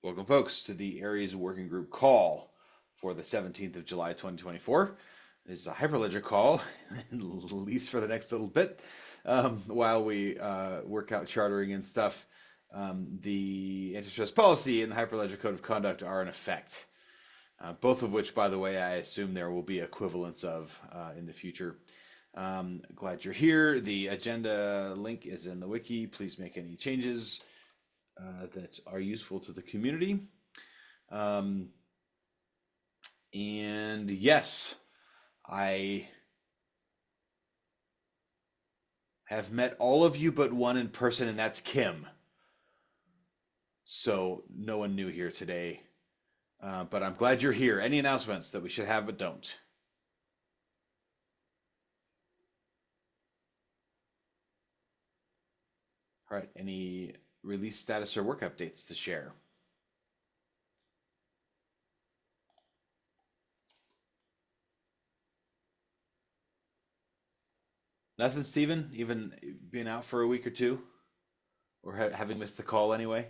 Welcome, folks, to the Aries Working Group call for the 17th of July, 2024. It's a hyperledger call, at least for the next little bit, while we work out chartering and stuff. The antitrust policy and the hyperledger code of conduct are in effect, both of which, by the way, I assume there will be equivalents of in the future. Glad you're here. The agenda link is in the wiki. Please make any changes that are useful to the community. Um, and yes, I have met all of you but one in person, and that's Kim. So no one new here today. But I'm glad you're here. Any announcements that we should have but don't? All right. Any release status or work updates to share? Nothing, Stephen? Even being out for a week or two? Or having missed the call anyway?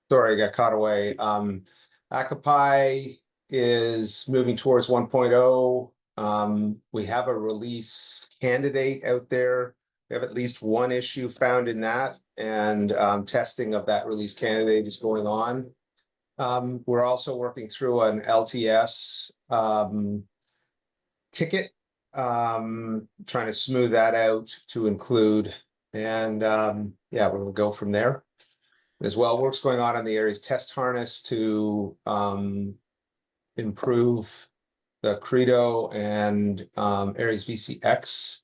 Sorry, I got caught away. Akapai is moving towards 1.0. We have a release candidate out there. We have at least one issue found in that, and testing of that release candidate is going on. We're also working through an LTS ticket, trying to smooth that out to include, and yeah, we'll go from there. As well, work's going on the Aries test harness to improve the Credo and Aries VCX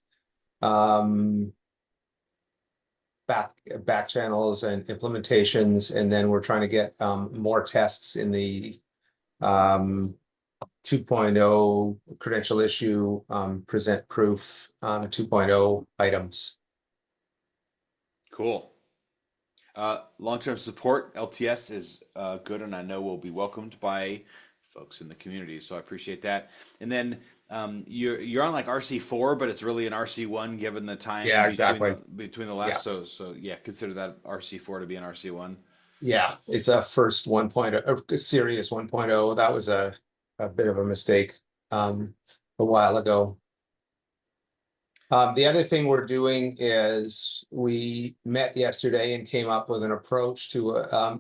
back channels and implementations, and then we're trying to get more tests in the 2.0 credential issue, present proof 2.0 items. Cool. Long-term support, LTS, is good, and I know will be welcomed by folks in the community, so I appreciate that. And then you're on like RC4, but it's really an RC1 given the time Yeah, between exactly. the Yeah. last. So yeah, consider that RC4 to be an RC1. Yeah, it's a first 1.0, a serious 1.0. That was a bit of a mistake a while ago. The other thing we're doing is we met yesterday and came up with an approach to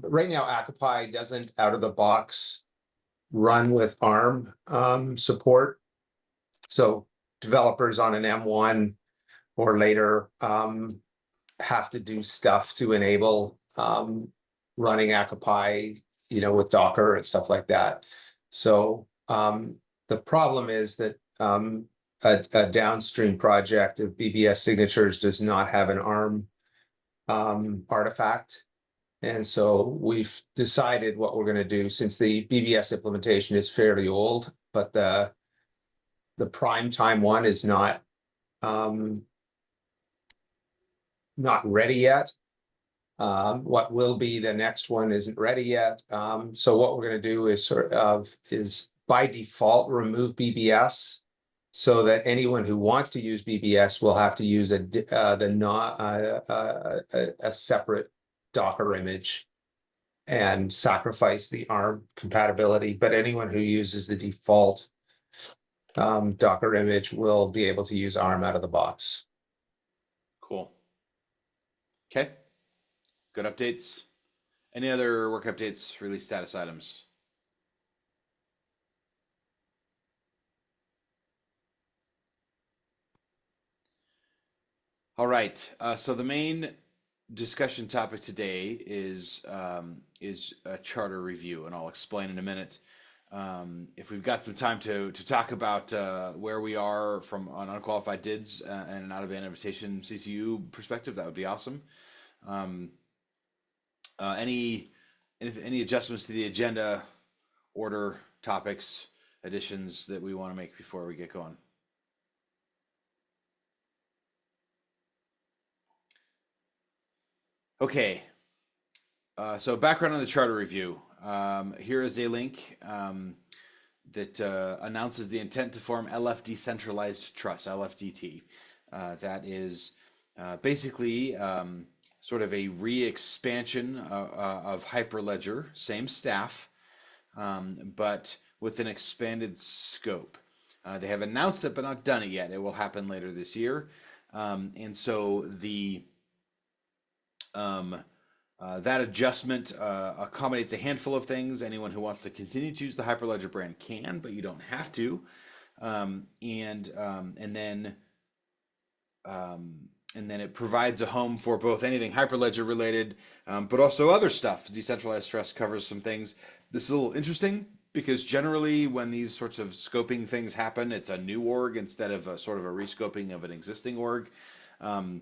right now, Akapai doesn't out of the box run with ARM support. So developers on an M1 or later have to do stuff to enable running Akapai, with Docker and stuff like that. So the problem is that a downstream project of BBS signatures does not have an ARM artifact. And so we've decided what we're going to do, since the BBS implementation is fairly old, but the prime time one is not ready yet. What will be the next one isn't ready yet. So what we're going to do is is by default remove BBS, so that anyone who wants to use BBS will have to use a separate Docker image and sacrifice the ARM compatibility. But anyone who uses the default Docker image will be able to use ARM out of the box. Cool. Okay. Good updates. Any other work updates, release status items? All right. So the main discussion topic today is a charter review, and I'll explain in a minute. If we've got some time to talk about where we are from an unqualified DIDs and an out-of-band invitation CCU perspective, that would be awesome. Um, any adjustments to the agenda, order, topics, additions that we want to make before we get going? Okay. So background on the charter review. Here is a link that announces the intent to form LF Decentralized Trust, LFDT. That is basically sort of a re-expansion of Hyperledger, same staff, but with an expanded scope. They have announced it, but not done it yet. It will happen later this year. And so um, that adjustment accommodates a handful of things. Anyone who wants to continue to use the Hyperledger brand can, but you don't have to. And then and then it provides a home for both anything Hyperledger related, but also other stuff. Decentralized Trust covers some things. This is a little interesting because generally when these sorts of scoping things happen, it's a new org instead of a sort of a rescoping of an existing org. Um,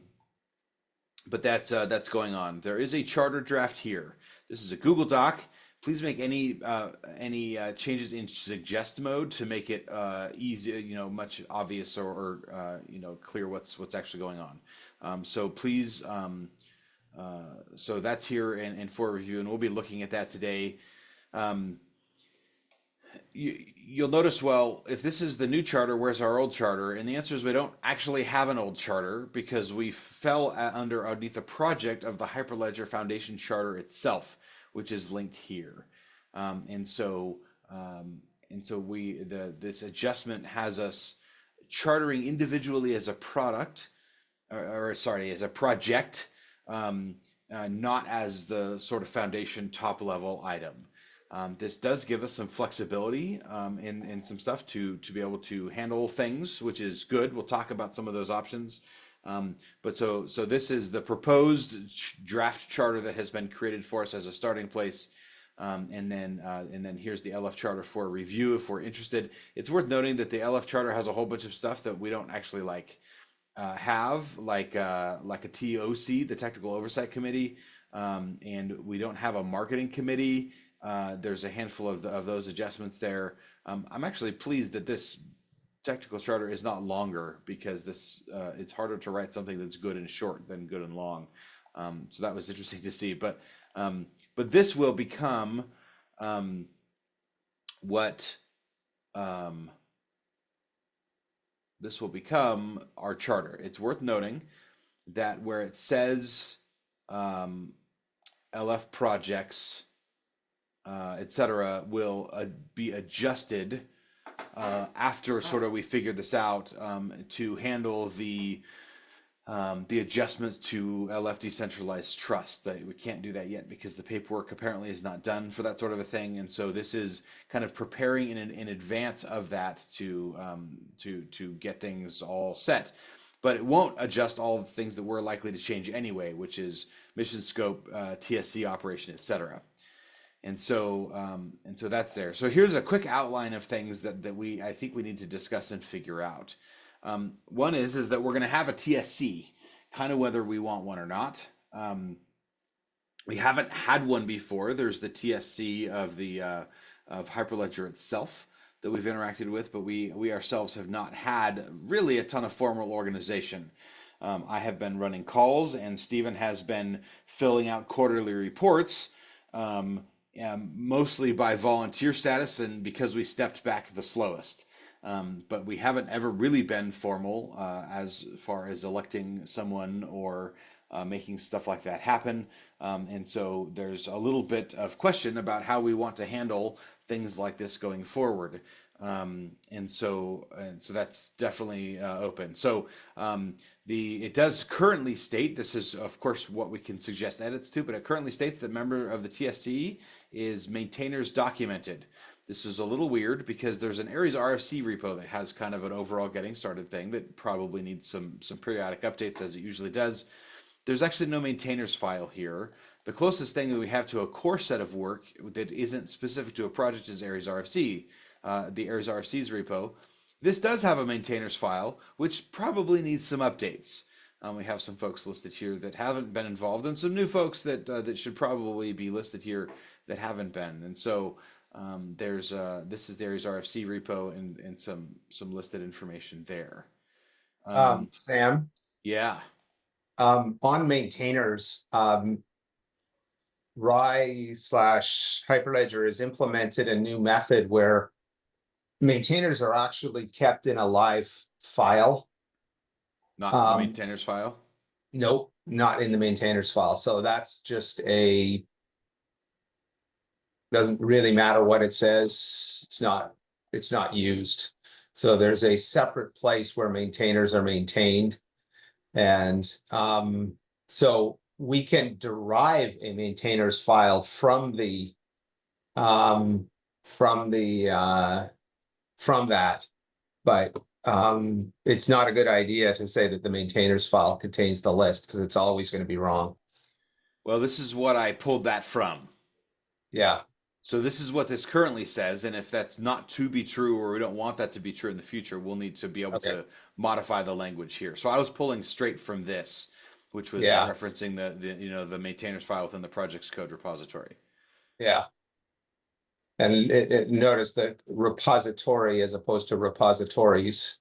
but that's going on. There is a charter draft here. This is a Google Doc. Please make any changes in suggest mode to make it easy, much obvious or clear what's actually going on. So please, so that's here and for review, and we'll be looking at that today. Um, you'll notice, well, if this is the new charter, where's our old charter? And the answer is we don't actually have an old charter because we fell underneath a project of the Hyperledger Foundation charter itself, which is linked here. And so this adjustment has us chartering individually as a product, or sorry, as a project, not as the sort of foundation top level item. This does give us some flexibility in some stuff to be able to handle things, which is good. We'll talk about some of those options. But so this is the proposed draft charter that has been created for us as a starting place. And then here's the LF charter for review if we're interested. It's worth noting that the LF charter has a whole bunch of stuff that we don't actually have, like a TOC, the Technical Oversight Committee, and we don't have a marketing committee. There's a handful of those adjustments there. I'm actually pleased that this technical charter is not longer because it's harder to write something that's good and short than good and long. So that was interesting to see. But this will become what this will become our charter. It's worth noting that where it says LF projects, etc., will be adjusted after sort of we figure this out to handle the adjustments to LF decentralized trust. That we can't do that yet because the paperwork apparently is not done for that sort of a thing, and so this is kind of preparing in advance of that to get things all set. But it won't adjust all of the things that we're likely to change anyway, which is mission scope, TSC operation, etc. And so that's there. So here's a quick outline of things that I think we need to discuss and figure out. One is that we're going to have a TSC, kind of whether we want one or not. We haven't had one before. There's the TSC of Hyperledger itself that we've interacted with, but we ourselves have not had really a ton of formal organization. I have been running calls, and Stephen has been filling out quarterly reports. Mostly by volunteer status and because we stepped back the slowest. But we haven't ever really been formal as far as electing someone or making stuff like that happen. And so there's a little bit of question about how we want to handle things like this going forward. And so that's definitely open. So it does currently state, this is of course what we can suggest edits to, but it currently states that member of the TSC is maintainers documented. This is a little weird because there's an Aries RFC repo that has kind of an overall getting started thing that probably needs some periodic updates as it usually does. There's actually no maintainers file here. The closest thing that we have to a core set of work that isn't specific to a project is Aries RFC, the Aries RFC's repo. This does have a maintainers file, which probably needs some updates. We have some folks listed here that haven't been involved, and some new folks that should probably be listed here that haven't been. And so this is the Aries RFC repo and some listed information there. Sam, Yeah. on maintainers, Rye/Hyperledger has implemented a new method where maintainers are actually kept in a live file. Not a maintainers file. Nope, not in the maintainers file. So that's just doesn't really matter what it says. It's not used. So there's a separate place where maintainers are maintained. And so we can derive a maintainers file um, from from that, but it's not a good idea to say that the maintainers file contains the list because it's always going to be wrong. Well, this is what I pulled that from. Yeah. So this is what this currently says, and if that's not to be true or we don't want that to be true in the future, we'll need to be able Okay. to modify the language here. So I was pulling straight from this, which was Yeah. referencing the maintainers file within the project's code repository. Yeah. And notice the repository as opposed to repositories,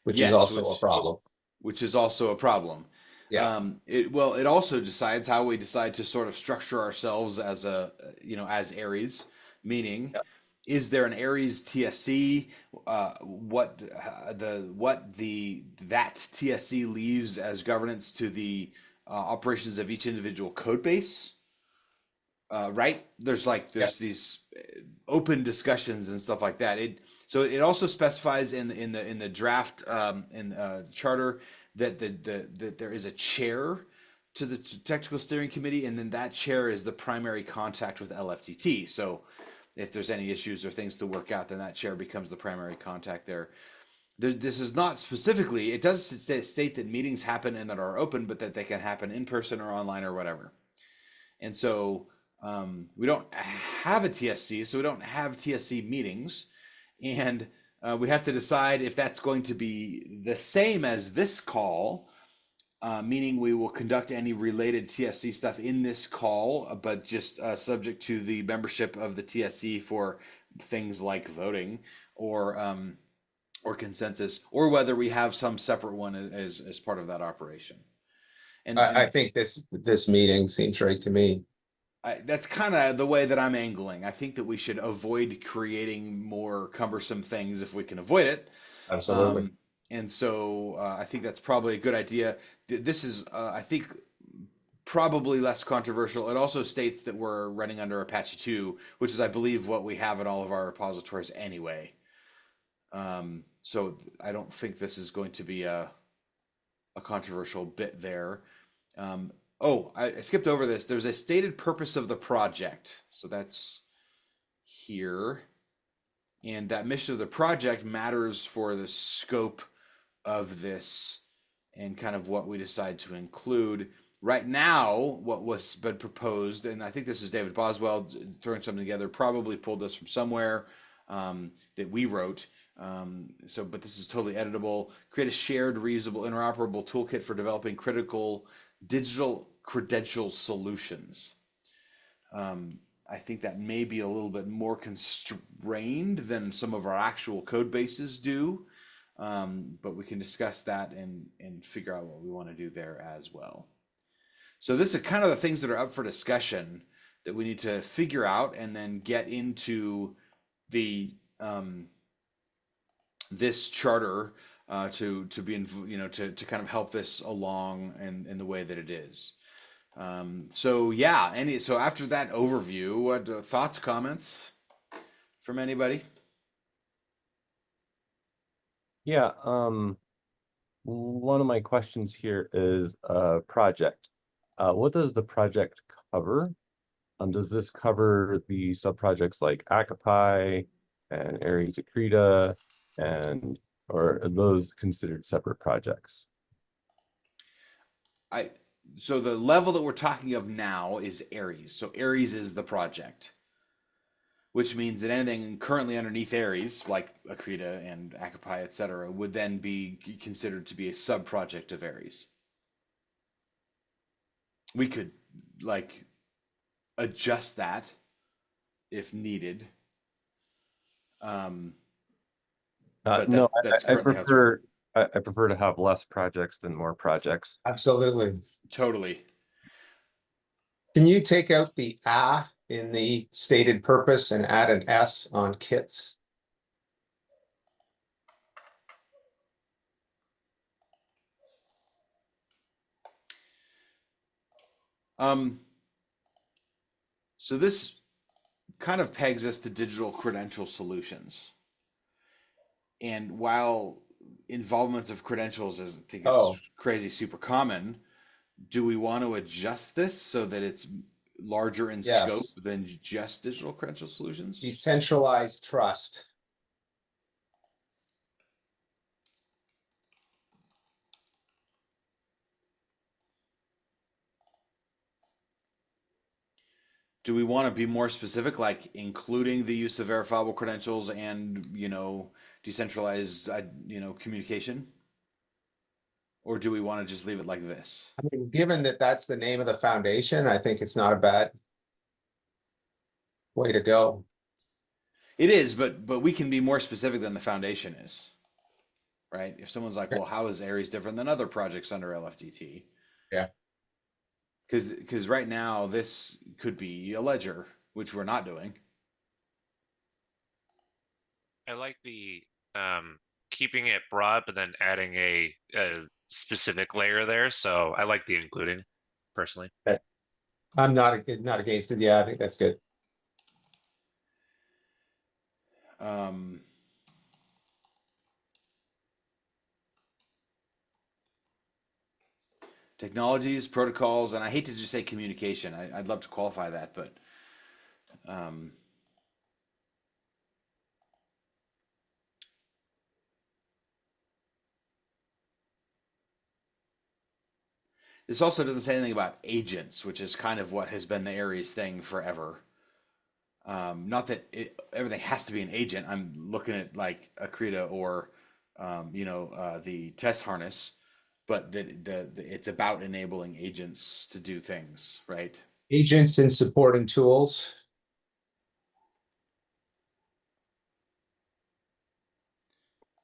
which is Yes, also a problem. which is also a problem. Yeah. It also decides how we decide to sort of structure ourselves as as Aries, meaning Yeah. is there an Aries TSC? That TSC leaves as governance to the operations of each individual code base, right? Yeah. There's these open discussions and stuff like that. It also specifies in the draft in charter that that there is a chair to the technical steering committee, and then that chair is the primary contact with LFTT. So if there's any issues or things to work out, then that chair becomes the primary contact there. This is not specifically, it does state that meetings happen and that are open, but that they can happen in person or online or whatever. And so we don't have a TSC, so we don't have TSC meetings. And we have to decide if that's going to be the same as this call, meaning we will conduct any related TSC stuff in this call, but just subject to the membership of the TSC for things like voting or consensus, or whether we have some separate one as part of that operation. I And think this meeting seems right to me. that's kind of the way that I'm angling. I think that we should avoid creating more cumbersome things if we can avoid it. Absolutely. Um, and so I think that's probably a good idea. This is, I think, probably less controversial. It also states that we're running under Apache 2, which is, I believe, what we have in all of our repositories anyway. So I don't think this is going to be a controversial bit there. Um, I skipped over this. There's a stated purpose of the project. So that's here. And that mission of the project matters for the scope of this and kind of what we decide to include. Right now, what was been proposed, and I think this is David Boswell throwing something together, probably pulled this from somewhere that we wrote. But this is totally editable. Create a shared, reusable, interoperable toolkit for developing critical digital credential solutions. I think that may be a little bit more constrained than some of our actual code bases do, but we can discuss that and figure out what we want to do there as well. So this is kind of the things that are up for discussion that we need to figure out and then get into the this charter to be to kind of help this along in the way that it is. So after that overview, what thoughts, comments from anybody? Yeah, one of my questions here is project. What does the project cover? Does this cover the subprojects like Akapai and Aries Akrita, and or are those considered separate projects? I so the level that we're talking of now is Aries. So Aries is the project, which means that anything currently underneath Aries, like Akrita and Akapai, etc., would then be considered to be a sub-project of Aries. We could like adjust that if needed, um, but No, that's I currently how it's written. I prefer to have less projects than more projects. Absolutely. Totally. Can you take out the "a" in the stated purpose and add an "s" on kits? Um, so this kind of pegs us to digital credential solutions. And while involvement of credentials is, I think, is Oh, crazy super common, do we want to adjust this so that it's larger in scope yes. than just digital credential solutions? Decentralized trust. Do we want to be more specific, like including the use of verifiable credentials and, decentralized, communication? Or do we want to just leave it like this? I mean, given that that's the name of the foundation, I think it's not a bad way to go. It is, but we can be more specific than the foundation is, right? If someone's like, Okay. well, how is Aries different than other projects under LFDT? Yeah. Because right now this could be a ledger, which we're not doing. I like the keeping it broad, but then adding a specific layer there. So I like the including personally. Okay. I'm not against it. Yeah, I think that's good. Um, Technologies, protocols, and I hate to just say communication. I'd love to qualify that, but um, this also doesn't say anything about agents, which is kind of what has been the Aries thing forever. Not that everything has to be an agent. I'm looking at like Akrita or the test harness, but it's about enabling agents to do things, right? Agents and supporting tools.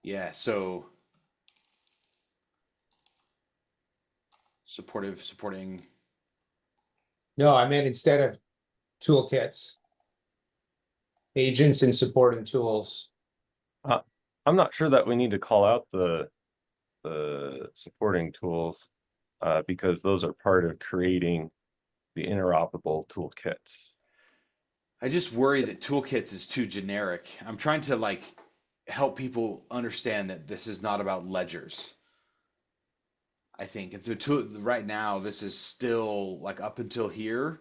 Yeah, so supporting. No, I meant instead of toolkits, agents and supporting tools. Uh, I'm not sure that we need to call out the supporting tools because those are part of creating the interoperable toolkits. I just worry that toolkits is too generic. I'm trying to like help people understand that this is not about ledgers. I think, and so right now this is still like up until here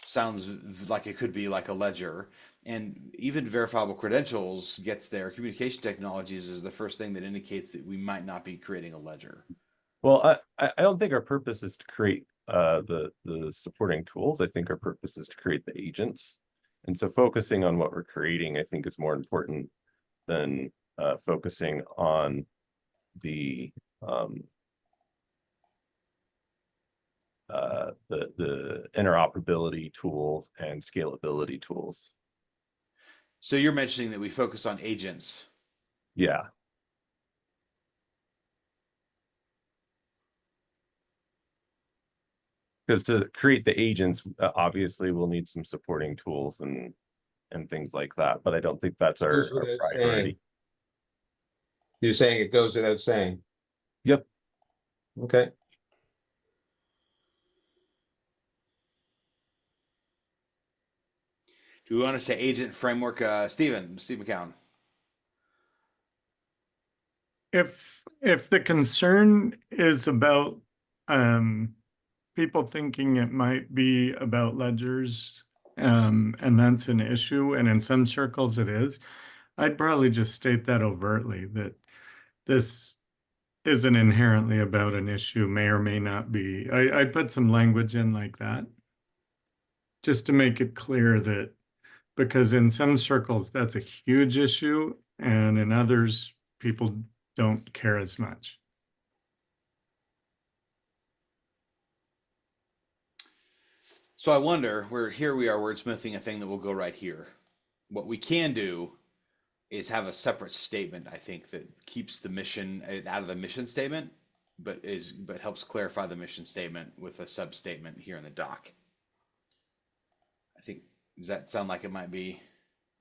sounds like it could be like a ledger, and even verifiable credentials gets there. Communication technologies is the first thing that indicates that we might not be creating a ledger. Well, I don't think our purpose is to create the supporting tools. I think our purpose is to create the agents. And so focusing on what we're creating, I think, is more important than focusing on the the interoperability tools and scalability tools. So you're mentioning that we focus on agents. Yeah. Because to create the agents, obviously we'll need some supporting tools and things like that. But I don't think that's Goes our without saying. priority. You're saying it goes without saying. Yep. Okay. Do we want to say agent framework? Steve McCown. If the concern is about people thinking it might be about ledgers, and that's an issue, and in some circles it is, I'd probably just state that overtly, that this isn't inherently about an issue, may or may not be. I'd put some language in like that, just to make it clear that, because in some circles that's a huge issue, and in others, people don't care as much. So I wonder, we are wordsmithing a thing that will go right here. What we can do is have a separate statement, I think, that keeps the mission out of the mission statement, but helps clarify the mission statement with a sub statement here in the doc. I think, does that sound like it might be?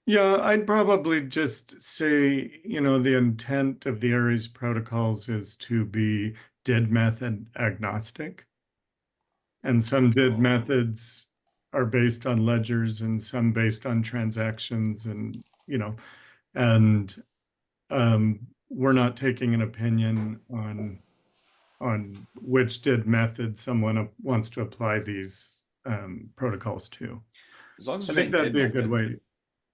Yeah, I'd probably just say, the intent of the Aries protocols is to be dead method agnostic. And some DID methods are based on ledgers and some based on transactions and, and we're not taking an opinion on which DID method someone wants to apply these protocols to. As long as I we're think saying that'd did be a good method, way.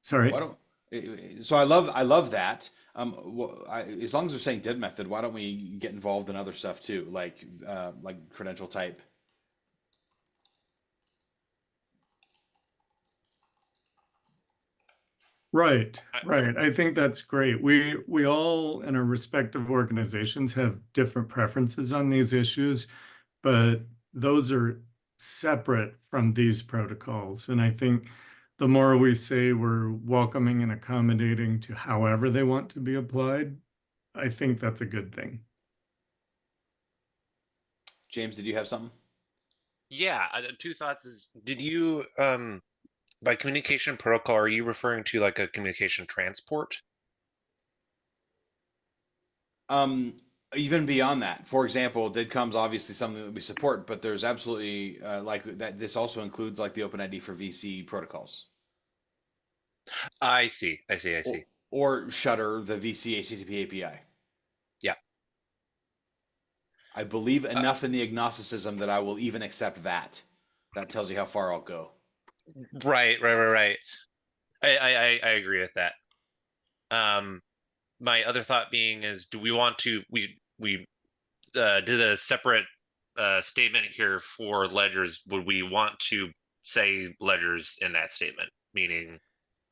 Sorry. why don't? So I love that. As long as we're saying did method, why don't we get involved in other stuff too, like credential type? Right, I- right. I think that's great. We all in our respective organizations have different preferences on these issues, but those are separate from these protocols. And I think the more we say we're welcoming and accommodating to however they want to be applied, I think that's a good thing. James, did you have something? Yeah, two thoughts is, did you by communication protocol, are you referring to like a communication transport? Um, Even beyond that, for example, DIDCOM's obviously something that we support, but there's absolutely like that. This also includes like the OpenID for VC protocols, I see. I or, see. or Shutter, the VC HTTP API. Yeah. I believe Uh, enough in the agnosticism that I will even accept that. That tells you how far I'll go. right. I agree with that. My other thought being is, do we want to we did a separate statement here for ledgers? Would we want to say ledgers in that statement? Meaning,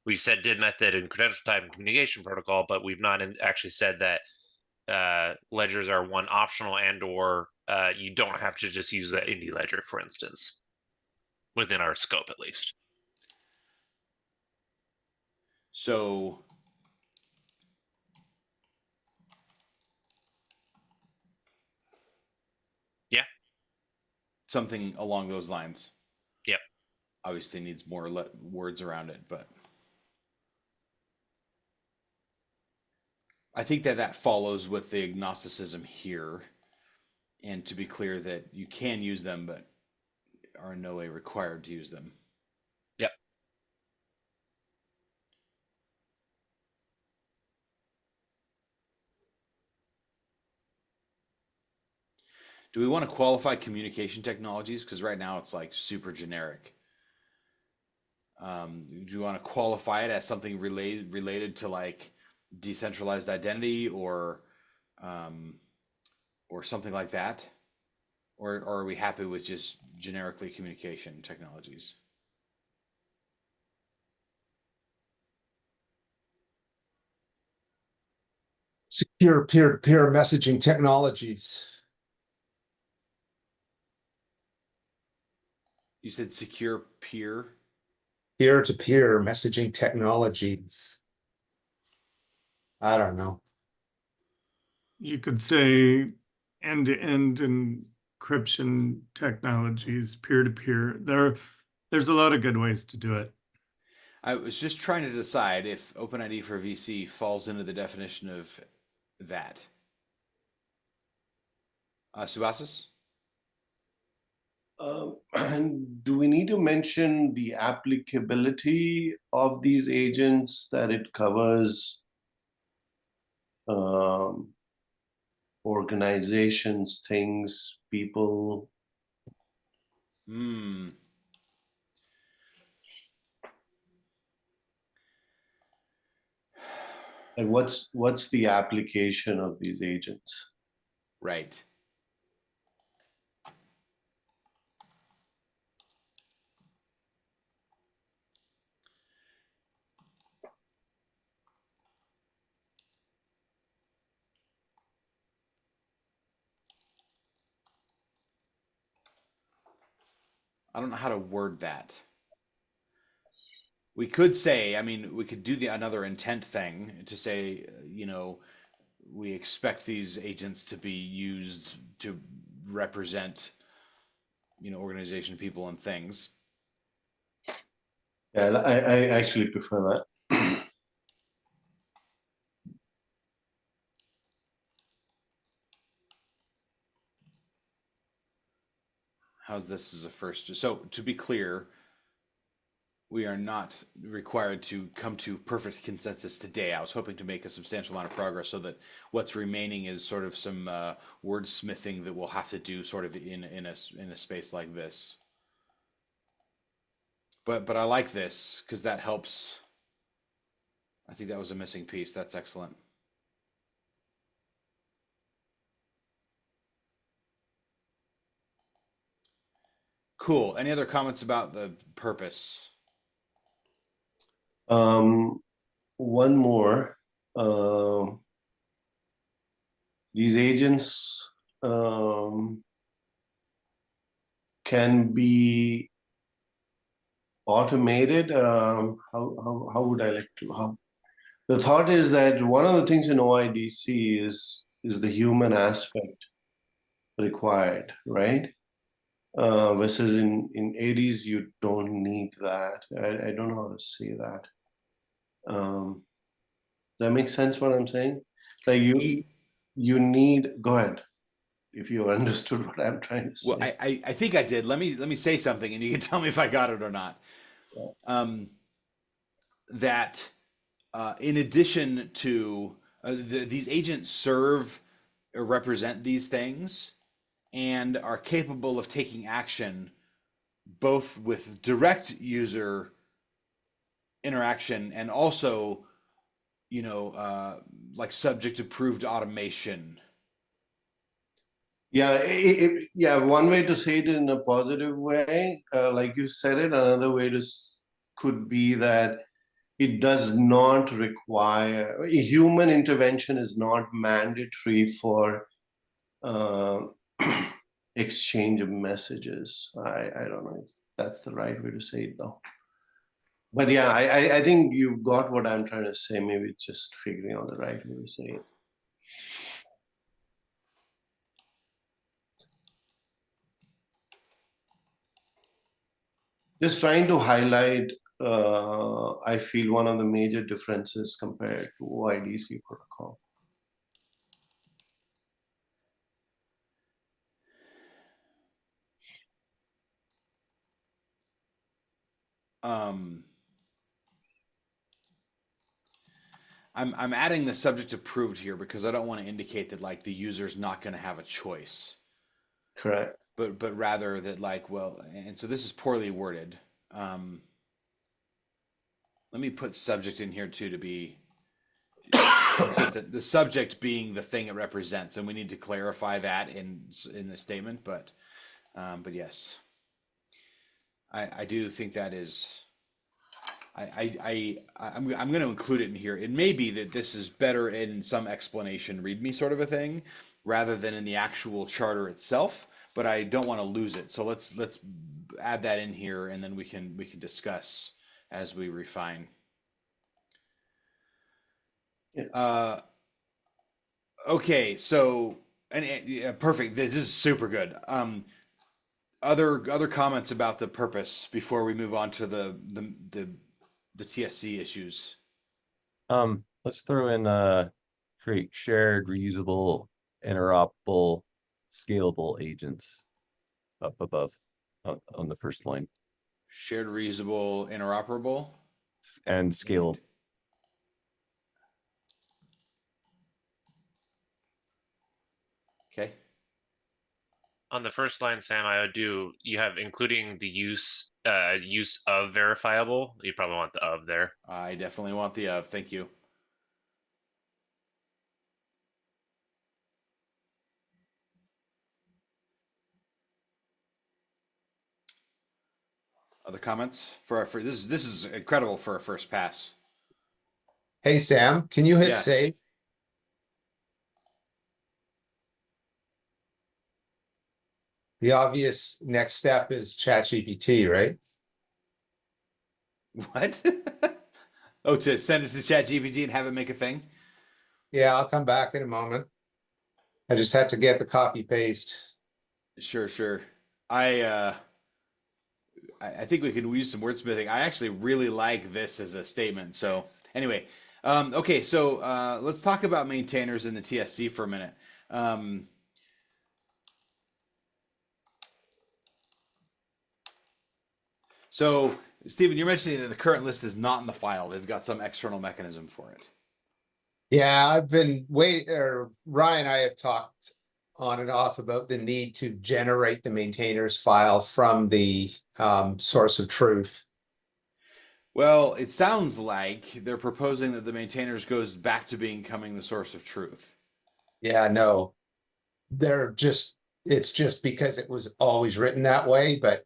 we said did method and credential type and communication protocol, but we've not actually said that ledgers are one optional and/or you don't have to just use the indie ledger, for instance, within our scope at least. So Yeah. something along those lines. Yep. Obviously needs more words around it, but I think that follows with the agnosticism here. And to be clear that you can use them, but are in no way required to use them. Yep. Do we want to qualify communication technologies? Because right now it's like super generic. Do you want to qualify it as something related to like decentralized identity or something like that? Or are we happy with just generically communication technologies? Secure peer-to-peer messaging technologies. You said secure peer. Peer-to-peer messaging technologies. I don't know. You could say end-to-end encryption technologies, peer-to-peer. There's a lot of good ways to do it. I was just trying to decide if OpenID for VC falls into the definition of that. Subasis? And do we need to mention the applicability of these agents, that it covers um, organizations, things, people? Hmm. And what's the application of these agents? Right. I don't know how to word that. We could say, I mean, we could do another intent thing to say, we expect these agents to be used to represent, organization, people, and things. Yeah, I actually prefer that. how's this as a first? So to be clear, we are not required to come to perfect consensus today. I was hoping to make a substantial amount of progress so that what's remaining is sort of some wordsmithing that we'll have to do sort of in a space like this. But I like this because that helps. I think that was a missing piece. That's excellent. Cool. Any other comments about the purpose? One more. These agents can be automated. How would I like to? How the thought is that one of the things in OIDC is the human aspect required, right? Versus in Aries, you don't need that. I don't know how to say that. That makes sense what I'm saying? Like you need, go ahead, if you understood what I'm trying to say. Well, I think I did. Let me say something, and you can tell me if I got it or not. That in addition to these agents serve or represent these things and are capable of taking action both with direct user interaction and also, like subject approved automation. Yeah, yeah. One way to say it in a positive way, like you said it. Another way to could be that it does not require human intervention is not mandatory for exchange of messages. I don't know if that's the right way to say it though. But yeah, I think you've got what I'm trying to say. Maybe it's just figuring out the right way to say it. Just trying to highlight, I feel one of the major differences compared to OIDC protocol. I'm adding the subject approved here because I don't want to indicate that like the user's not going to have a choice. Correct. But rather that like, well, and so this is poorly worded. Let me put subject in here too to be consistent. The subject being the thing it represents, and we need to clarify that in the statement. But yes, I do think that is. I'm going to include it in here. It may be that this is better in some explanation, README sort of a thing, rather than in the actual charter itself. But I don't want to lose it, so let's add that in here, and then we can discuss as we refine. Yeah. Okay, so yeah, perfect. This is super good. Other comments about the purpose before we move on to the TSC issues. Let's throw in create shared, reusable, interoperable, scalable agents up above on the first line. Shared, reusable, interoperable, and scalable. Okay. On the first line, Sam, I would do, you have including the use of verifiable. You probably want the of there. I definitely want the of. Thank you. Other comments for this is incredible for a first pass. Hey, Sam, can you hit Yeah. save? The obvious next step is ChatGPT, right? What? Oh, to send it to ChatGPT and have it make a thing? Yeah, I'll come back in a moment. I just had to get the copy paste. Sure. I think we can use some wordsmithing. I actually really like this as a statement. So anyway, okay, so let's talk about maintainers in the TSC for a minute. So, Stephen, you're mentioning that the current list is not in the file. They've got some external mechanism for it. Yeah, I've been Ryan and I have talked on and off about the need to generate the maintainers file from the source of truth. Well, it sounds like they're proposing that the maintainers goes back to becoming the source of truth. Yeah, no, it's just because it was always written that way, but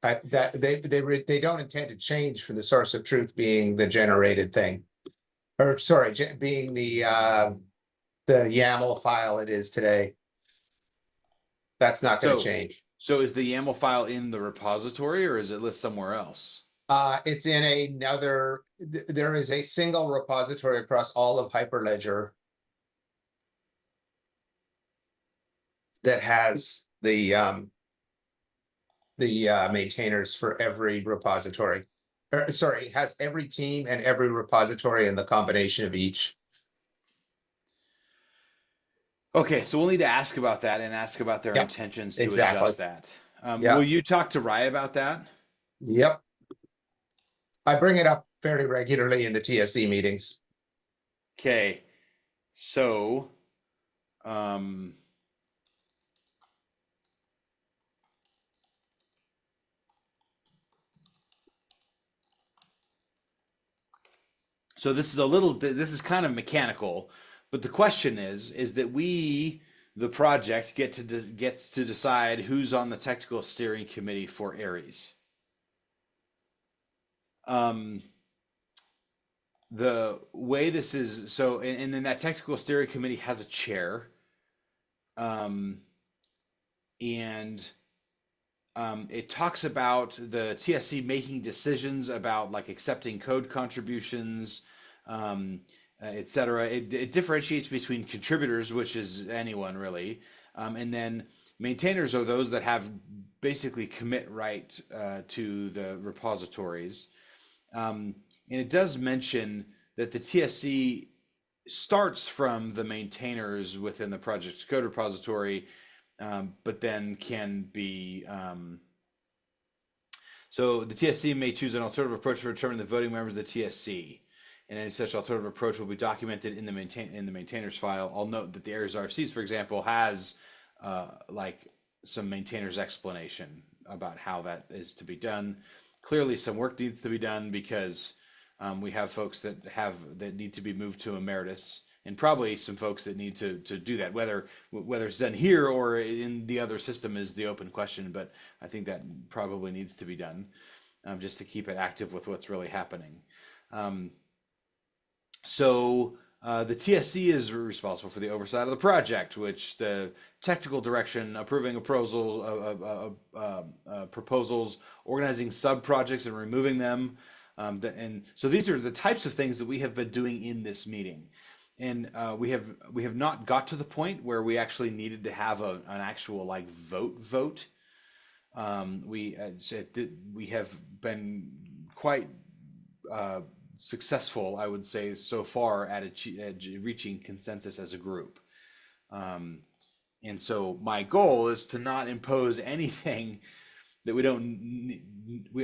they don't intend to change from the source of truth being the generated thing. Or sorry, being the YAML file it is today. That's not going to So, change. so is the YAML file in the repository or is it listed somewhere else? It's in there is a single repository across all of Hyperledger that has the maintainers for every repository. Sorry, it has every team and every repository and the combination of each. Okay, so we'll need to ask about that and ask about their Yep, intentions to exactly. adjust that. Will Yep, you talk to Rye about that? yep. I bring it up fairly regularly in the TSC meetings. Okay, so um, so this is kind of mechanical, but the question is that the project, gets to decide who's on the technical steering committee for Aries. Um, the way this is so, and then that technical steering committee has a chair, um, and it talks about the TSC making decisions about like accepting code contributions, et cetera. It differentiates between contributors, which is anyone really, and then maintainers are those that have basically commit right to the repositories. And it does mention that the TSC starts from the maintainers within the project's code repository, but then can be so the TSC may choose an alternative approach to determine the voting members of the TSC. And any such alternative approach will be documented in the maintainers file. I'll note that the Aries RFCs, for example, has like some maintainers explanation about how that is to be done. Clearly, some work needs to be done because we have folks that need to be moved to emeritus, and probably some folks that need to do that. Whether it's done here or in the other system is the open question, but I think that probably needs to be done just to keep it active with what's really happening. Um, the TSC is responsible for the oversight of the project, which the technical direction, approving proposals, organizing sub projects and removing them. And so these are the types of things that we have been doing in this meeting. And we have not got to the point where we actually needed to have an actual like vote. We have been quite successful, I would say, so far at reaching consensus as a group. And so my goal is to not impose anything that we don't.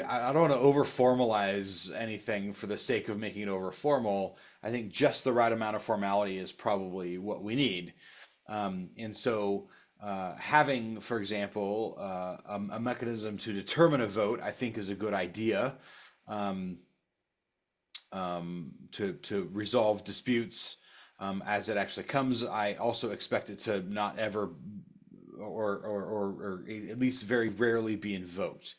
I don't want to over formalize anything for the sake of making it over formal. I think just the right amount of formality is probably what we need. And so having, for example, a mechanism to determine a vote, I think is a good idea. To resolve disputes as it actually comes. I also expect it to not ever, or at least very rarely, be invoked.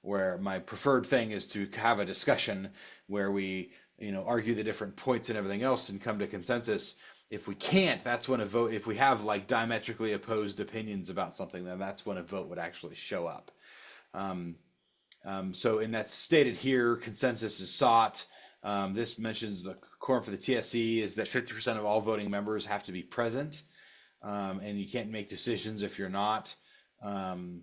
Where my preferred thing is to have a discussion where we, argue the different points and everything else and come to consensus. If we can't, that's when a vote. If we have like diametrically opposed opinions about something, then that's when a vote would actually show up. And that's stated here. Consensus is sought. This mentions the quorum for the TSC is that 50% of all voting members have to be present, and you can't make decisions if you're not. And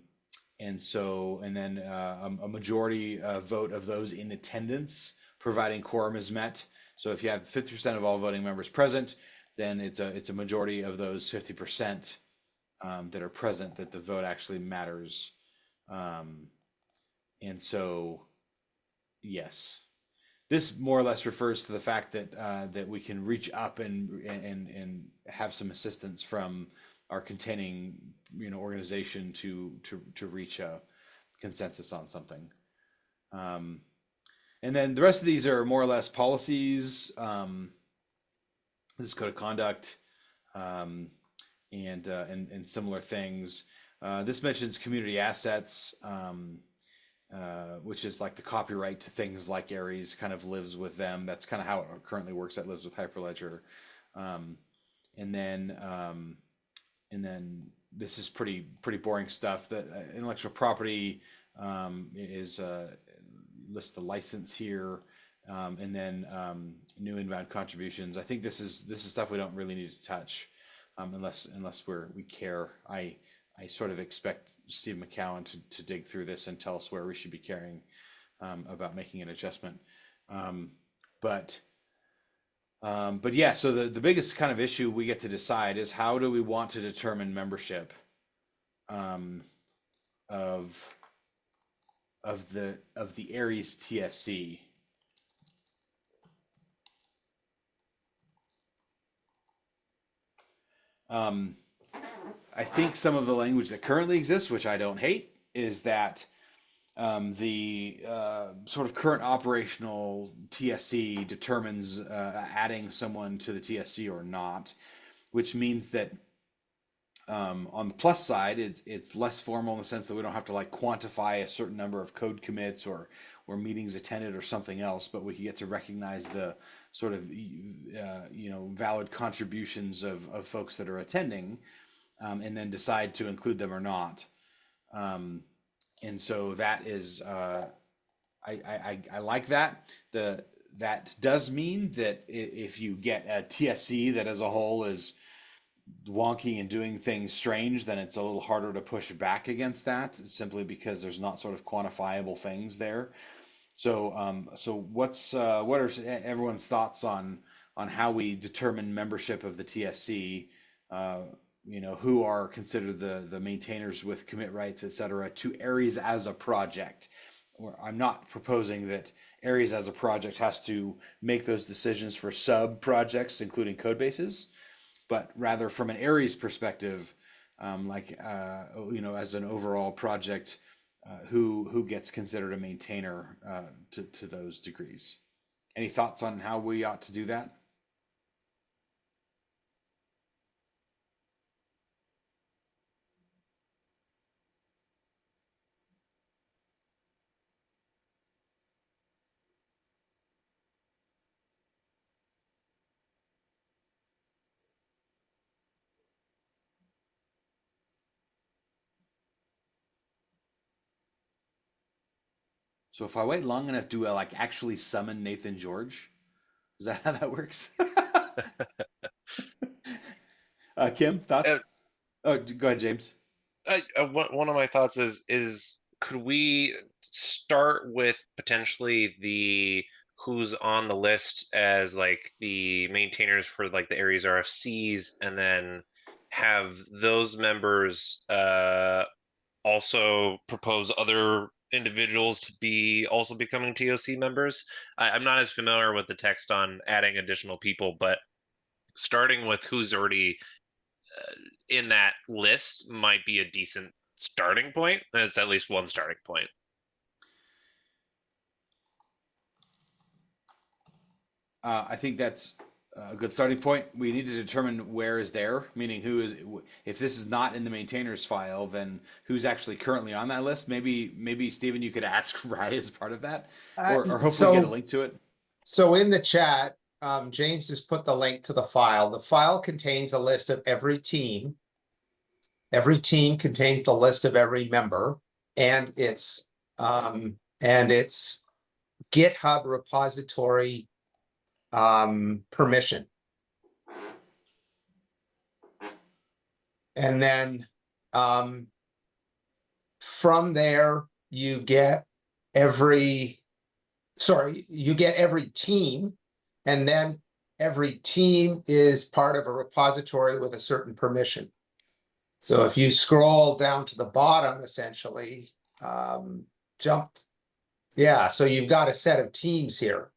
then a majority vote of those in attendance, providing quorum is met. So if you have 50% of all voting members present, then it's a majority of those 50% that are present that the vote actually matters. And so, yes, this more or less refers to the fact that that we can reach up and have some assistance from our containing organization to reach a consensus on something. And then the rest of these are more or less policies. This is code of conduct, and similar things. This mentions community assets, which is like the copyright to things like Aries kind of lives with them. That's kind of how it currently works. That lives with Hyperledger. Um, and then this is pretty boring stuff. That intellectual property is lists the license here, and then new inbound contributions. I think this is stuff we don't really need to touch, unless we care. I sort of expect Steve McCowan to dig through this and tell us where we should be caring about making an adjustment. But yeah, so the biggest kind of issue we get to decide is how do we want to determine membership of the Aries TSC. I think some of the language that currently exists, which I don't hate, is that the sort of current operational TSC determines adding someone to the TSC or not, which means that on the plus side, it's less formal in the sense that we don't have to like quantify a certain number of code commits or meetings attended or something else, but we can get to recognize the sort of valid contributions of folks that are attending, and then decide to include them or not. And so that is I like that. That does mean that if you get a TSC that as a whole is wonky and doing things strange, then it's a little harder to push back against that, simply because there's not sort of quantifiable things there. So what are everyone's thoughts on how we determine membership of the TSC? Who are considered the maintainers with commit rights, etc., to Aries as a project. I'm not proposing that Aries as a project has to make those decisions for sub projects, including code bases, but rather from an Aries perspective, as an overall project, who gets considered a maintainer to those degrees. Any thoughts on how we ought to do that? So if I wait long enough, do I like actually summon Nathan George? Is that how that works? Kim, Uh, thoughts? Oh, go ahead, James. one of my thoughts is could we start with potentially the who's on the list as like the maintainers for like the Aries RFCs, and then have those members also propose other individuals to be also becoming TOC members. I'm not as familiar with the text on adding additional people, but starting with who's already in that list might be a decent starting point. It's at least one starting point. I think that's a good starting point. We need to determine where is there, meaning who is. If this is not in the maintainers file, then who's actually currently on that list? Maybe Stephen, you could ask Rye as part of that, or hopefully get a link to it. So in the chat, James has put the link to the file. The file contains a list of every team. Every team contains the list of every member, and its GitHub repository permission. And then from there, you get every team, and then every team is part of a repository with a certain permission. So if you scroll down to the bottom, essentially, jump Yeah, so you've got a set of teams here.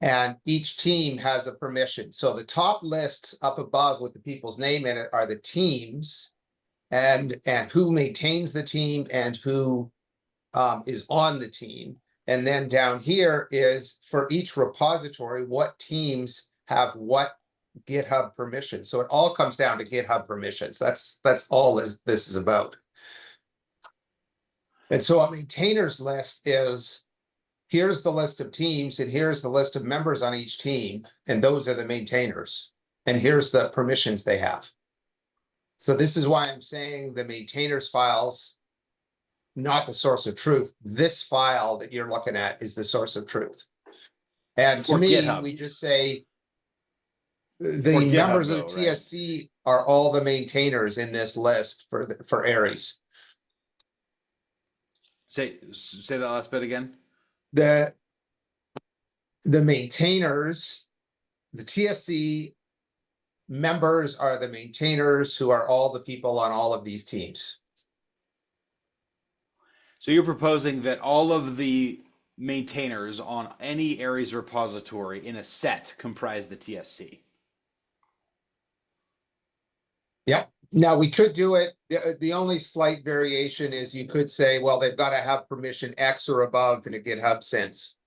And each team has a permission. So the top lists up above with the people's name in it are the teams and who maintains the team and who is on the team. And then down here is for each repository, what teams have what GitHub permissions. So it all comes down to GitHub permissions. That's all this is about. And so a maintainers list is, here's the list of teams and here's the list of members on each team. And those are the maintainers. And here's the permissions they have. So this is why I'm saying the maintainers files, not the source of truth. This file that you're looking at is the source of truth. And to For me, GitHub. we just say the For GitHub, members of the though, right? TSC are all the maintainers in this list for Aries. Say that last bit again. The maintainers, the TSC members are the maintainers who are all the people on all of these teams. So you're proposing that all of the maintainers on any Aries repository in a set comprise the TSC. Yep. Now we could do it. The only slight variation is you could say, well, they've got to have permission X or above in a GitHub sense.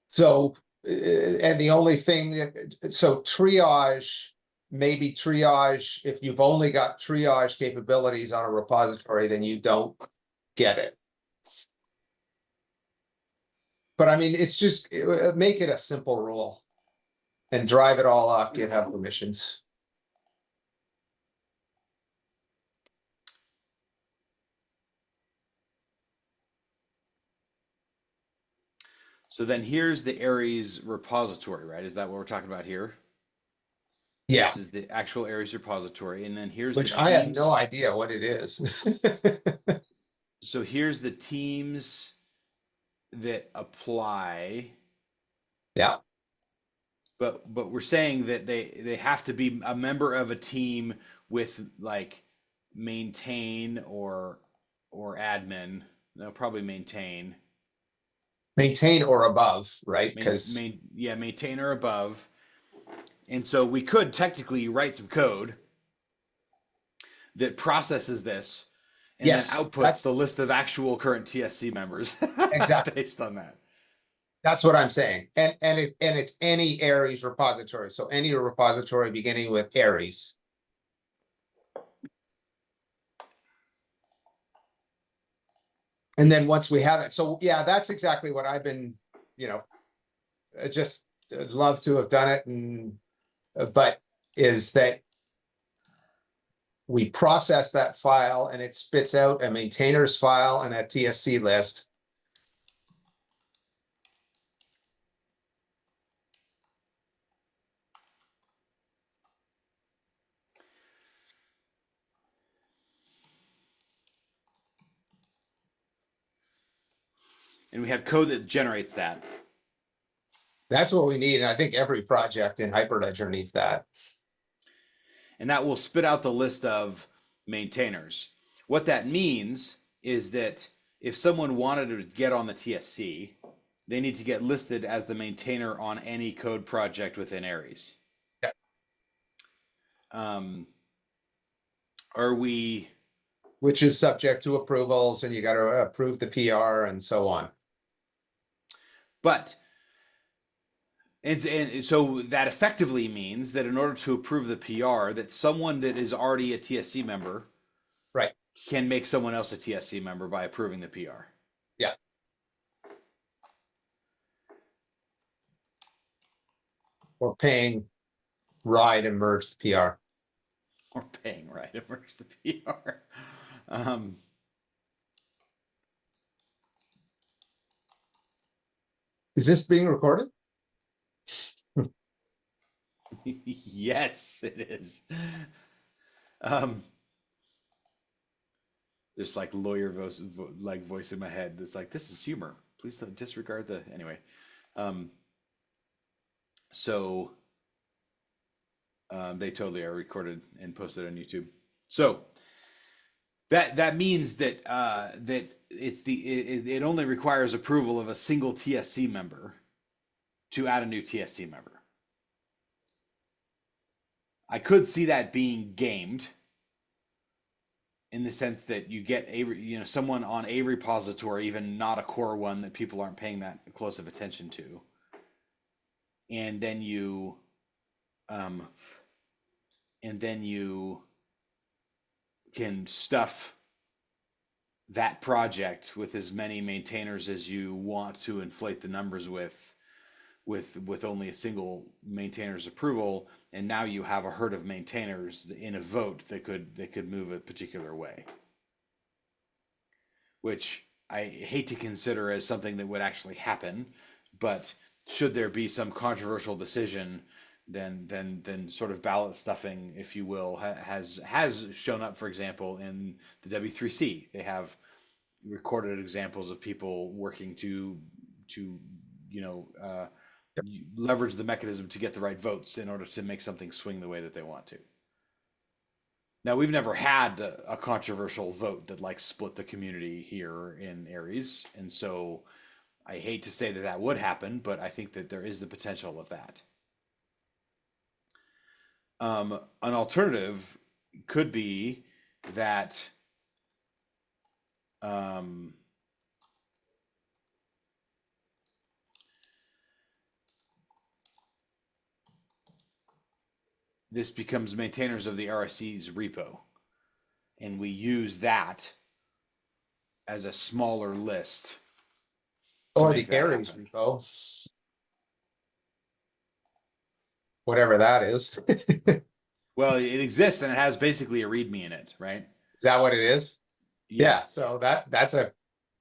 So, and the only thing, so triage, maybe triage, if you've only got triage capabilities on a repository, then you don't get it. But I mean, it's just, make it a simple rule and drive it all off GitHub permissions. So then here's the Aries repository, right? Is that what we're talking about here? Yeah, This is the actual Aries repository, and then here's which the I have teams. no idea what it is. So here's the teams that apply, Yeah, but we're saying that they have to be a member of a team with like maintain or admin. No, probably maintain. maintain or above, right? Because Maintain or above. And so we could technically write some code that processes this and then yes, outputs the list of actual current TSC members exactly. based on that. That's what I'm saying. And it's any Aries repository. So any repository beginning with Aries. And then once we have it, so yeah, that's exactly what I've been, just love to have done it. And, but is that we process that file and it spits out a maintainers file and a TSC list. And we have code that generates that. That's what we need. And I think every project in Hyperledger needs that. And that will spit out the list of maintainers. What that means is that if someone wanted to get on the TSC, they need to get listed as the maintainer on any code project within Aries. Yeah. Are we? Which is subject to approvals, and you got to approve the PR and so on. But and so that effectively means that in order to approve the PR, that someone that is already a TSC member, right, can make someone else a TSC member by approving the PR. Yeah. Or paying ride and merge the PR. Or paying right to merge the PR. Is this being recorded? Yes, it is. There's like lawyer voice in my head that's like, this is humor. Please don't disregard the anyway. So they totally are recorded and posted on YouTube. So That means that it only requires approval of a single TSC member to add a new TSC member. I could see that being gamed in the sense that you get someone on a repository, even not a core one that people aren't paying that close of attention to, and then you um, can stuff that project with as many maintainers as you want to inflate the numbers with only a single maintainer's approval, and now you have a herd of maintainers in a vote that could move a particular way, which I hate to consider as something that would actually happen, but should there be some controversial decision, then sort of ballot stuffing, if you will, has shown up. For example, in the W3C, they have recorded examples of people working to leverage the mechanism to get the right votes in order to make something swing the way that they want to. Now, we've never had a controversial vote that like split the community here in Aries, and so I hate to say that that would happen, but I think that there is the potential of that. An alternative could be that this becomes maintainers of the RSC's repo, and we use that as a smaller list to Or make the that Aries happen. repo. Whatever that is. Is Well, it exists and it has basically a README in it, right? that what it is? Yeah. Yeah, so that's a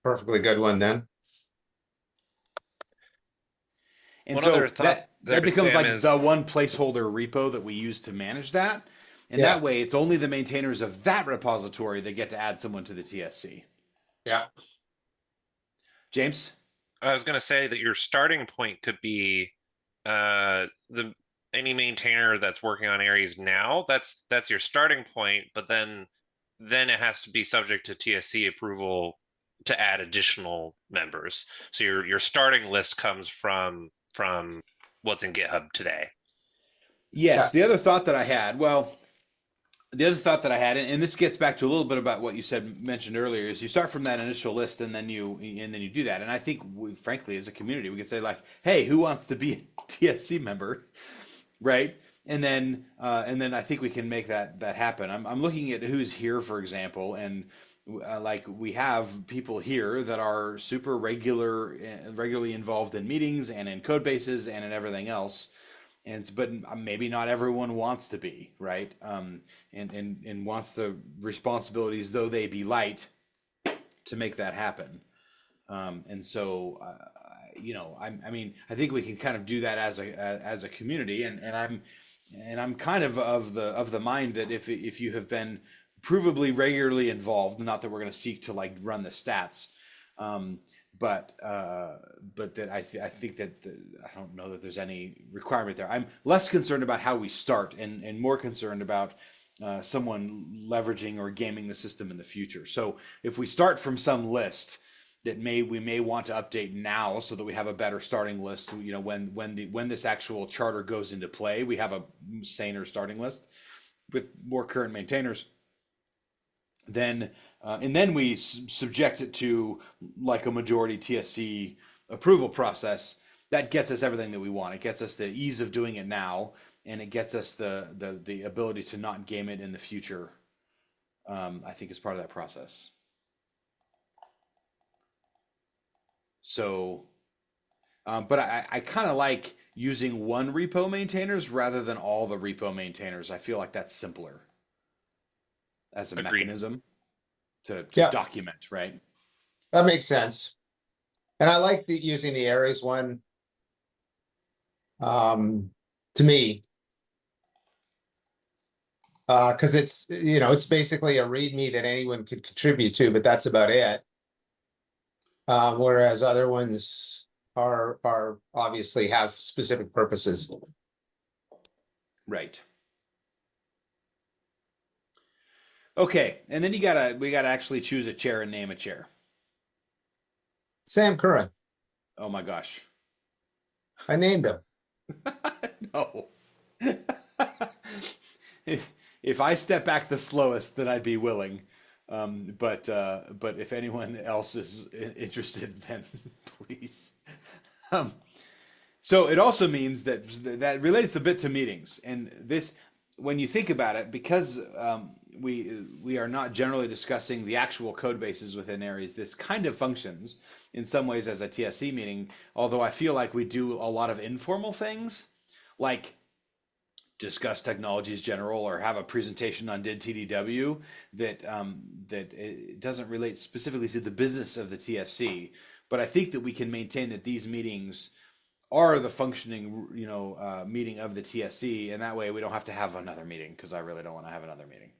perfectly good one then. And One so other thought there, that becomes Sam, like is the one placeholder repo that we use to manage that. And Yeah, that way it's only the maintainers of that repository that get to add someone to the TSC. yeah, James? I was going to say that your starting point could be the any maintainer that's working on Aries now. That's your starting point, but then it has to be subject to TSC approval to add additional members. So your starting list comes from what's in GitHub today. Yes. yeah. The other thought that I had, and this gets back to a little bit about what you mentioned earlier, is you start from that initial list and then you do that. And I think, frankly, as a community, we could say like, hey, who wants to be a TSC member, right? And then I think we can make that happen. I'm looking at who's here, for example, and like we have people here that are super regularly involved in meetings and in code bases and in everything else. But maybe not everyone wants to be, right? And wants the responsibilities, though they be light, to make that happen. And so, I mean, I think we can kind of do that as a community, and I'm kind of the mind that if you have been provably regularly involved, not that we're going to seek to like run the stats, um, but that I think that I don't know that there's any requirement there. I'm less concerned about how we start and more concerned about someone leveraging or gaming the system in the future. So if we start from some list that we may want to update now so that we have a better starting list, when this actual charter goes into play, we have a saner starting list with more current maintainers. Then and then we subject it to like a majority TSC approval process. That gets us everything that we want. It gets us the ease of doing it now, and it gets us the ability to not game it in the future. I think is part of that process. So, but I kind of like using one repo maintainers rather than all the repo maintainers. I feel like that's simpler as a Agreed. mechanism to Yeah. document, right? That makes sense. And I like using the Aries one. To me, because it's basically a README that anyone could contribute to, but that's about it. Whereas other ones are obviously have specific purposes. Right. Okay, and then we gotta actually choose a chair and name a chair. Sam Curran, Oh my gosh. I named him. No. If I step back the slowest, then I'd be willing. But if anyone else is interested, then please. Um, so it also means that that relates a bit to meetings, and this, when you think about it, because we are not generally discussing the actual code bases within Aries, this kind of functions in some ways as a TSC meeting. Although I feel like we do a lot of informal things, like discuss technologies general or have a presentation on did TDW that it doesn't relate specifically to the business of the TSC. But I think that we can maintain that these meetings are the functioning, meeting of the TSC, and that way we don't have to have another meeting because I really don't want to have another meeting.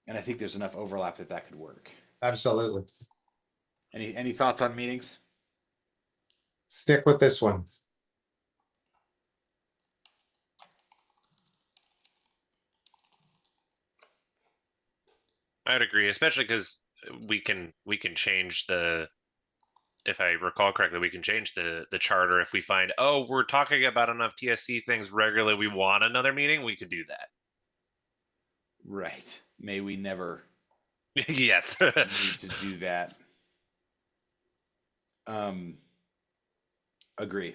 And I think there's enough overlap that that could work. Absolutely. Any thoughts on meetings? Stick with this one. I'd agree, especially because we can change the, if I recall correctly, we can change the charter if we find, oh, we're talking about enough TSC things regularly, we want another meeting, we could do that. Right. May we never Yes. need to do that. Agree.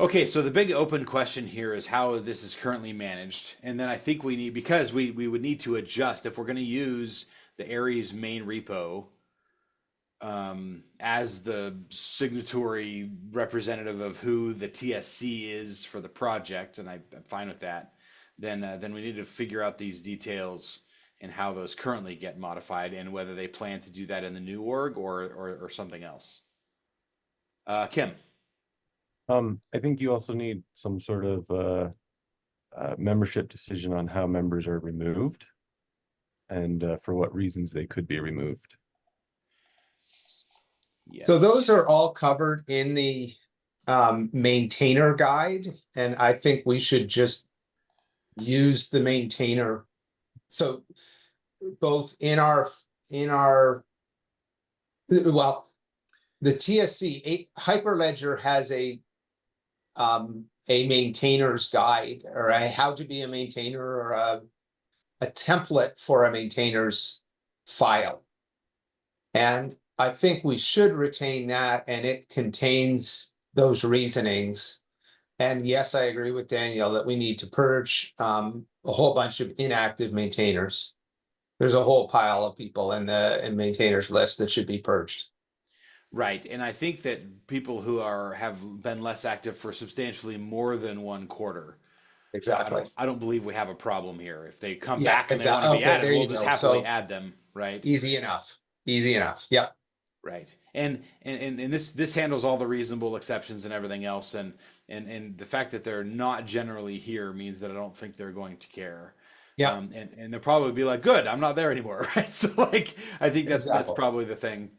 Okay, so the big open question here is how this is currently managed. And then I think we need, because we would need to adjust if we're going to use the Aries main repo as the signatory representative of who the TSC is for the project, and I'm fine with that. Then we need to figure out these details and how those currently get modified, and whether they plan to do that in the new org or something else. Kim. I think you also need some sort of membership decision on how members are removed and for what reasons they could be removed. Yes. So those are all covered in the maintainer guide, and I think we should just use the maintainer. So both in our well, the TSC Hyperledger has a maintainer's guide, or a how to be a maintainer, or a template for a maintainer's file. And I think we should retain that, and it contains those reasonings. And yes, I agree with Danielle that we need to purge a whole bunch of inactive maintainers. There's a whole pile of people in the maintainers list that should be purged. Right, and I think that people who have been less active for substantially more than one quarter, Exactly. I don't believe we have a problem here. If they come Yeah, back and they want to exactly. be Okay, added, there we'll you just go. happily So add them, right? easy enough. Easy enough. Yep. Right. And this handles all the reasonable exceptions and everything else, and the fact that they're not generally here means that I don't think they're going to care. Yeah. And they'll probably be like, good, I'm not there anymore, right? So like I think that's Exactly. probably the thing.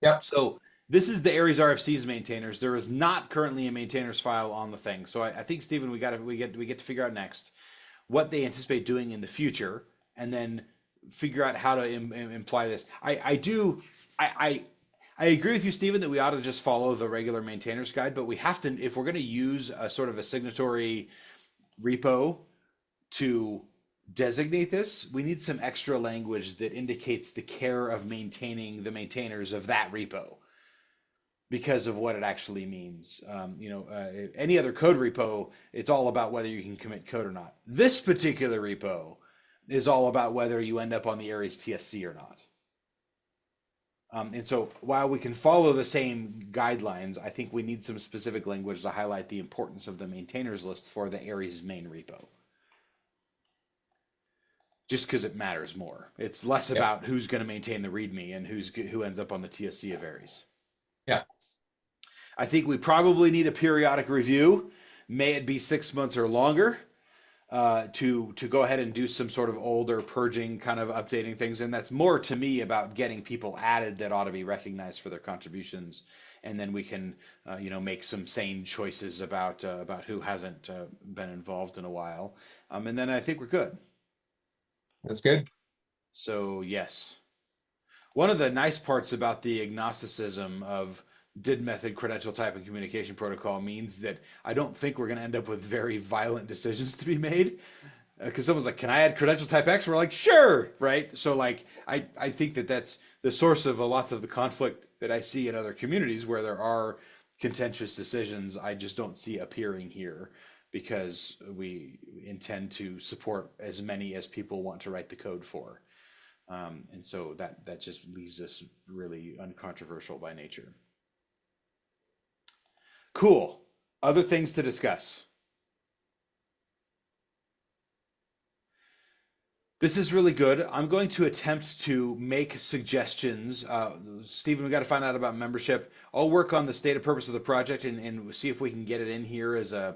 Yep. So this is the Aries RFC's maintainers. There is not currently a maintainers file on the thing. So I think Stephen, we get to figure out next what they anticipate doing in the future, and then figure out how to imply this. I agree with you, Stephen, that we ought to just follow the regular maintainers guide, but we have to, if we're going to use a sort of a signatory repo to designate this, we need some extra language that indicates the care of maintaining the maintainers of that repo, because of what it actually means. Any other code repo, it's all about whether you can commit code or not. This particular repo is all about whether you end up on the Aries TSC or not. And so while we can follow the same guidelines, I think we need some specific language to highlight the importance of the maintainers list for the Aries main repo. Just because it matters more. It's less about who's going to maintain the README and who ends up on the TSC of Aries. Yeah. I think we probably need a periodic review. May it be 6 months or longer, to go ahead and do some sort of older purging, kind of updating things. And that's more to me about getting people added that ought to be recognized for their contributions, and then we can make some sane choices about who hasn't been involved in a while, and then I think we're good. That's good. So yes. One of the nice parts about the agnosticism of did method, credential type, and communication protocol means that I don't think we're going to end up with very violent decisions to be made. Because someone's like, can I add credential type X? We're like, sure, right? So like, I think that that's the source of lots of the conflict that I see in other communities where there are contentious decisions. I just don't see appearing here because we intend to support as many as people want to write the code for. And so that just leaves us really uncontroversial by nature. Cool. Other things to discuss. This is really good. I'm going to attempt to make suggestions. Stephen, we got to find out about membership. I'll work on the stated purpose of the project and see if we can get it in here as a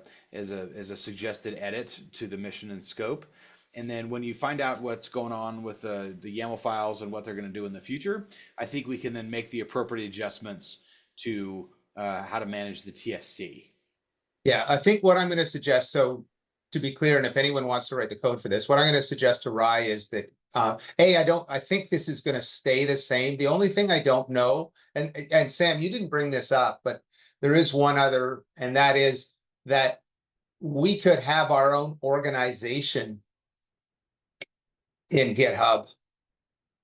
suggested edit to the mission and scope. And then when you find out what's going on with the YAML files and what they're going to do in the future, I think we can then make the appropriate adjustments to how to manage the TSC. Yeah, I think what I'm going to suggest, so to be clear, and if anyone wants to write the code for this, what I'm going to suggest to Rye is that I think this is going to stay the same. The only thing I don't know, and Sam, you didn't bring this up, but there is one other, and that is that we could have our own organization in GitHub.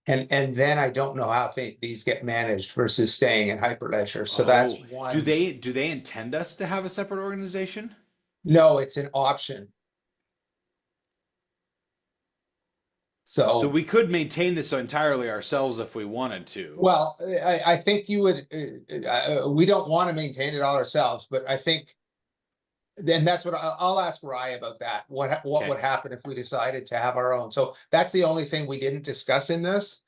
And then I don't know how these get managed versus staying in Hyperledger. So that's one. Do they intend us to have a separate organization? No, it's an option. So we could maintain this entirely ourselves if we wanted to. Well, I think you would. We don't want to maintain it all ourselves, but I think, and that's what I'll ask Rye about that. What would happen if we decided to have our own? So that's the only thing we didn't discuss in this,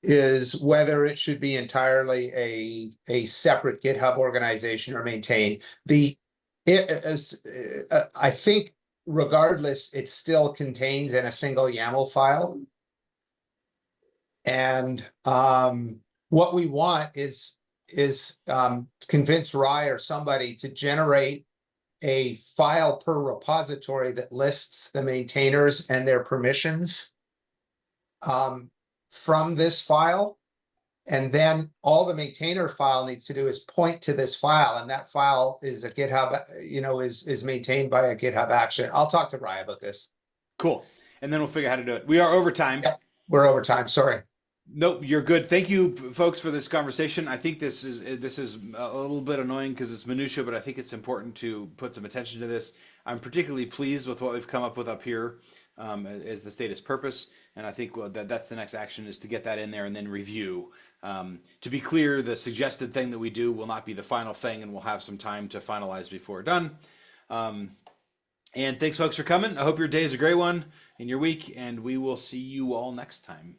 is whether it should be entirely a separate GitHub organization or maintained. I think regardless, it still contains in a single YAML file. And what we want is convince Rye or somebody to generate a file per repository that lists the maintainers and their permissions from this file. And then all the maintainer file needs to do is point to this file, and that file is a GitHub, is maintained by a GitHub action. I'll talk to Rye about this. Cool. And then we'll figure out how to do it. We are over time. Yep, we're over time. Sorry. Nope, you're good. Thank you, folks, for this conversation. I think this is a little bit annoying because it's minutia, but I think it's important to put some attention to this. I'm particularly pleased with what we've come up with up here as the stated purpose, and I think that's the next action, is to get that in there and then review. To be clear, the suggested thing that we do will not be the final thing, and we'll have some time to finalize before we're done. And thanks, folks, for coming. I hope your day is a great one in your week, and we will see you all next time.